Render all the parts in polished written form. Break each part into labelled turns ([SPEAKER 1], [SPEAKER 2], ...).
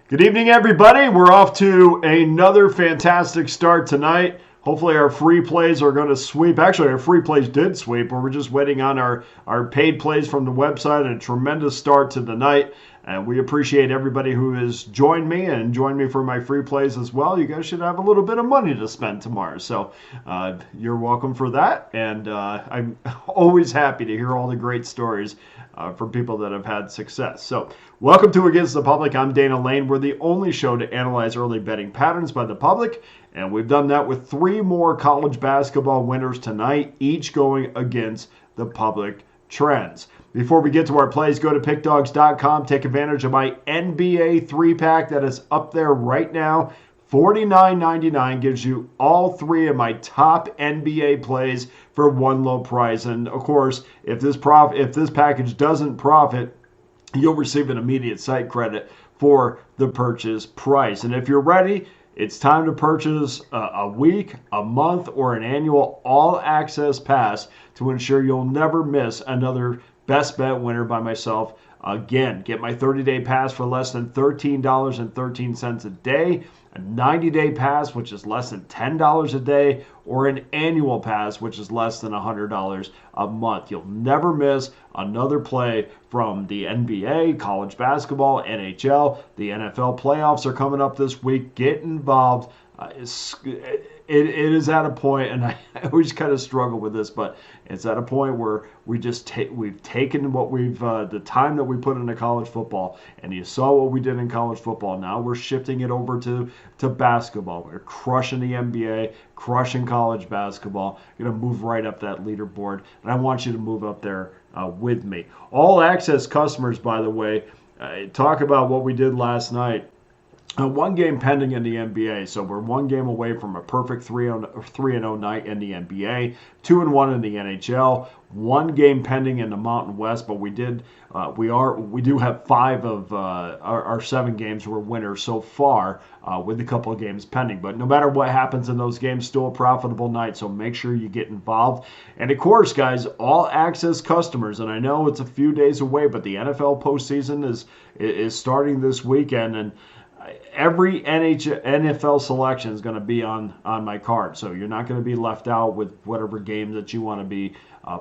[SPEAKER 1] Good evening, everybody. We're off to another fantastic start tonight. Hopefully our free plays are going to sweep. Actually, our free plays did sweep, but we're just waiting on our paid plays from the website. A tremendous start to the night. And we appreciate everybody who has joined me for my free plays as well. You guys should have a little bit of money to spend tomorrow. So you're welcome for that. And I'm always happy to hear all the great stories from people that have had success. So welcome to Against the Public. I'm Dana Lane. We're the only show to analyze early betting patterns by the public. And we've done that with 3 more college basketball winners tonight, each going against the public trends. Before we get to our plays, go to Pickdawgz.com. Take advantage of my NBA 3-pack that is up there right now. $49.99 gives you all 3 of my top NBA plays for one low price. And of course, if this package doesn't profit, you'll receive an immediate site credit for the purchase price. And if you're ready, it's time to purchase a week, a month, or an annual all-access pass to ensure you'll never miss another best bet winner by myself. Again, get my 30-day pass for less than $13.13 a day, a 90-day pass, which is less than $10 a day, or an annual pass, which is less than $100 a month. You'll never miss another play from the NBA, college basketball, NHL. The NFL playoffs are coming up this week. Get involved. It is at a point, and I always kind of struggle with this, but it's at a point where we've taken what the time that we put into college football, and you saw what we did in college football. Now we're shifting it over to basketball. We're crushing the NBA, crushing college basketball. Going to move right up that leaderboard, and I want you to move up there with me. All access customers, by the way, talk about what we did last night. One game pending in the NBA, so we're one game away from a perfect 3-0 night in the NBA, 2-1 in the NHL, one game pending in the Mountain West, but we do have 5 of our 7 games were winners so far, with a couple of games pending. But no matter what happens in those games, still a profitable night, so make sure you get involved. And of course, guys, all access customers, and I know it's a few days away, but the NFL postseason is starting this weekend, and every NFL selection is going to be on my card, so you're not going to be left out with whatever game that you want to be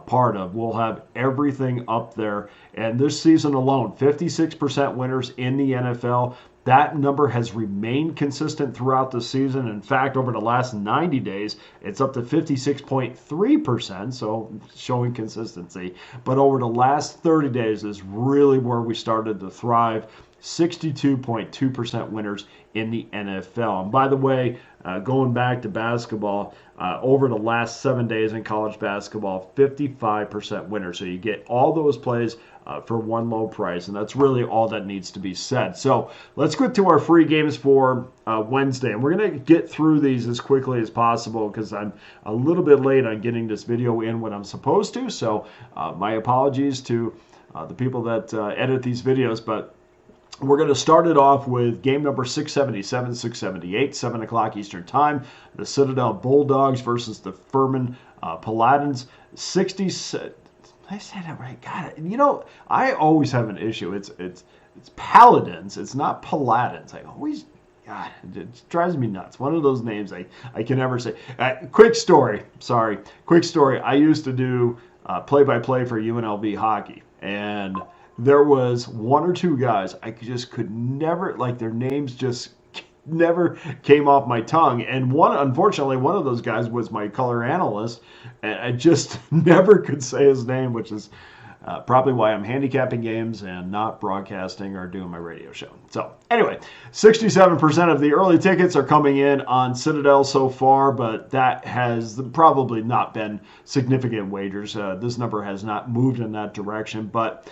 [SPEAKER 1] part of. We'll have everything up there, and this season alone, 56% winners in the NFL. That number has remained consistent throughout the season. In fact, over the last 90 days, it's up to 56.3%, so showing consistency. But over the last 30 days is really where we started to thrive. 62.2% winners in the NFL. And by the way, going back to basketball, over the last 7 days in college basketball, 55% winners. So you get all those plays for one low price, and that's really all that needs to be said. So let's get to our free games for Wednesday, and we're going to get through these as quickly as possible because I'm a little bit late on getting this video in when I'm supposed to. So my apologies to the people that edit these videos, but we're going to start it off with game number 677, 678, 7 o'clock Eastern Time. The Citadel Bulldogs versus the Furman Paladins. 60. I said it right. God, I always have an issue. It's Paladins. It's not Paladins. God, it drives me nuts. One of those names I can never say. Quick story. I used to do play-by-play for UNLV hockey, and there was 1 or 2 guys I just could never, their names just never came off my tongue. And unfortunately, one of those guys was my color analyst, and I just never could say his name, which is probably why I'm handicapping games and not broadcasting or doing my radio show. So anyway, 67% of the early tickets are coming in on Citadel so far, but that has probably not been significant wagers. This number has not moved in that direction, but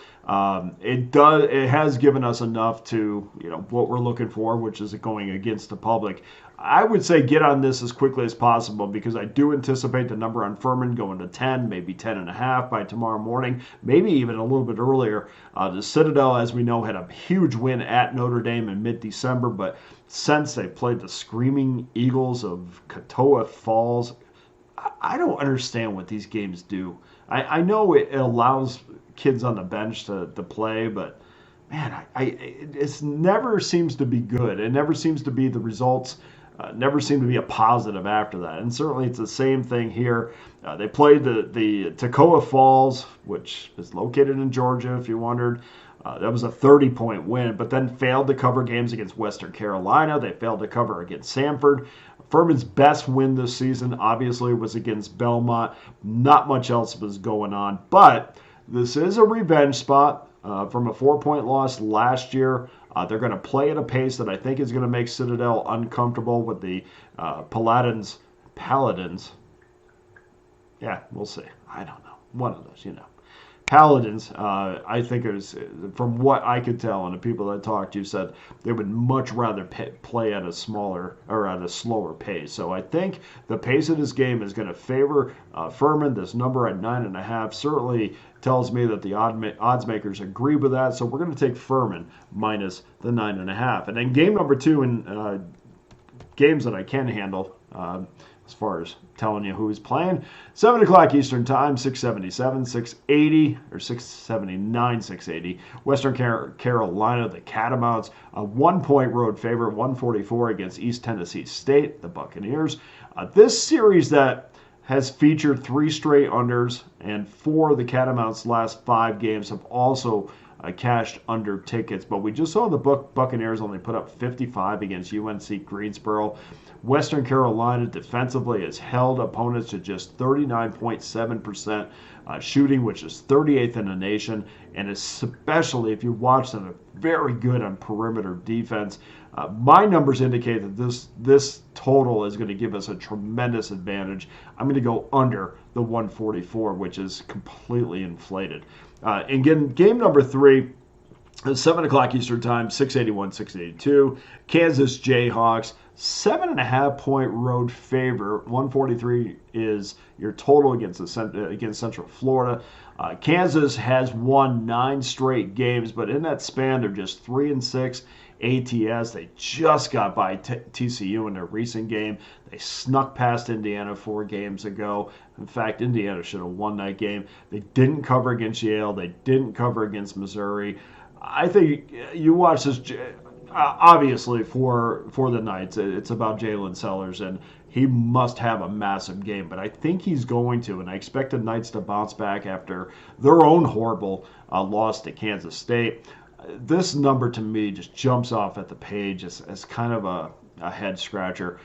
[SPEAKER 1] it has given us enough to, what we're looking for, which is going against the public. I would say get on this as quickly as possible because I do anticipate the number on Furman going to 10, maybe 10.5 by tomorrow morning, maybe even a little bit earlier. The Citadel, as we know, had a huge win at Notre Dame in mid-December, but since they played the Screaming Eagles of Katoa Falls, I don't understand what these games do. I know it allows kids on the bench to play, but man, it never seems to be good. It never seems to be the results. Never seem to be a positive after that. And certainly it's the same thing here. They played the Toccoa Falls, which is located in Georgia, if you wondered. That was a 30-point win, but then failed to cover games against Western Carolina. They failed to cover against Samford. Furman's best win this season, obviously, was against Belmont. Not much else was going on, but this is a revenge spot from a 4-point loss last year. They're going to play at a pace that I think is going to make Citadel uncomfortable with the Paladins. Yeah, we'll see. I don't know. One of those, Paladins, I think it was, from what I could tell, and the people that talked to said they would much rather play at a smaller or at a slower pace. So I think the pace of this game is going to favor Furman. This number at 9.5 certainly tells me that the odds makers agree with that. So we're going to take Furman minus the 9.5. And then game number 2 in games that I can handle. As far as telling you who's playing. 7 o'clock Eastern Time, 677, 680, or 679, 680. Western Carolina, the Catamounts, a 1-point road favorite, 144 against East Tennessee State, the Buccaneers. This series that has featured 3 straight unders, and 4 of the Catamounts' last 5 games have also cashed under tickets. But we just saw the Buccaneers only put up 55 against UNC Greensboro. Western Carolina defensively has held opponents to just 39.7% shooting, which is 38th in the nation, and especially if you watch them, very good on perimeter defense. My numbers indicate that this total is going to give us a tremendous advantage. I'm going to go under the 144, which is completely inflated. And again, game number 3, 7 o'clock Eastern Time, 681, 682. Kansas Jayhawks, 7.5-point road favor. 143 is your total against Central Florida. Kansas has won 9 straight games, but in that span, they're just 3-6 ATS. They just got by TCU in their recent game. They snuck past Indiana 4 games ago. In fact, Indiana should have won that game. They didn't cover against Yale. They didn't cover against Missouri. I think you watch this, obviously, for the Knights, it's about Jalen Sellers, and he must have a massive game. But I think he's going to, and I expect the Knights to bounce back after their own horrible loss to Kansas State. This number, to me, just jumps off at the page as kind of a head-scratcher.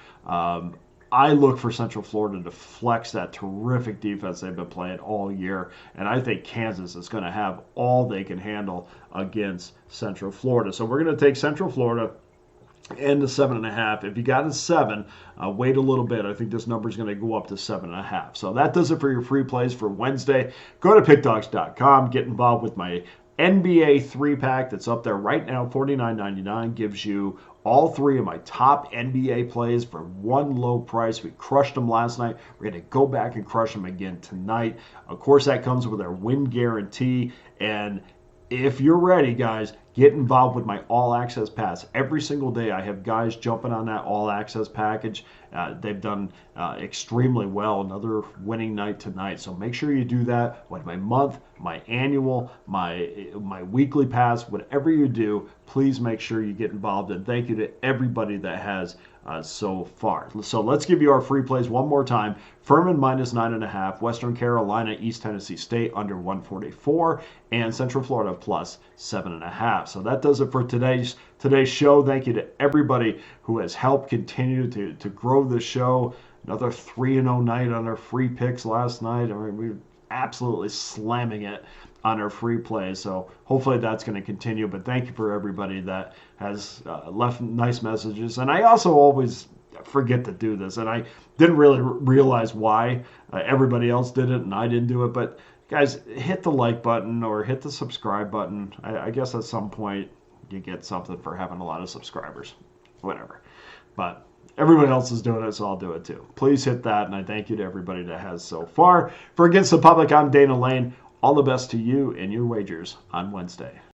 [SPEAKER 1] I look for Central Florida to flex that terrific defense they've been playing all year, and I think Kansas is going to have all they can handle against Central Florida. So we're going to take Central Florida and the 7.5. If you got a 7, wait a little bit. I think this number is going to go up to 7.5. So that does it for your free plays for Wednesday. Go to pickdawgz.com, get involved with my NBA 3-pack that's up there right now, $49.99, gives you all 3 of my top NBA plays for one low price. We crushed them last night. We're going to go back and crush them again tonight. Of course, that comes with our win guarantee. And if you're ready, guys, get involved with my all-access pass. Every single day I have guys jumping on that all-access package. They've done extremely well. Another winning night tonight. So make sure you do that with my month, my annual, my weekly pass. Whatever you do, please make sure you get involved. And thank you to everybody that has so far. So let's give you our free plays one more time. Furman minus 9.5, Western Carolina, East Tennessee State under 144, and Central Florida plus 7.5. So that does it for today's show. Thank you to everybody who has helped continue to grow this show. Another 3-0 night on our free picks last night. I mean, we were absolutely slamming it on our free plays. So hopefully that's going to continue. But thank you for everybody that has left nice messages. And I also always forget to do this. And I didn't really realize why everybody else did it and I didn't do it. But guys, hit the like button or hit the subscribe button. I guess at some point you get something for having a lot of subscribers. Whatever. But everybody else is doing it, so I'll do it too. Please hit that, and I thank you to everybody that has so far. For Against the Public, I'm Dana Lane. All the best to you and your wagers on Wednesday.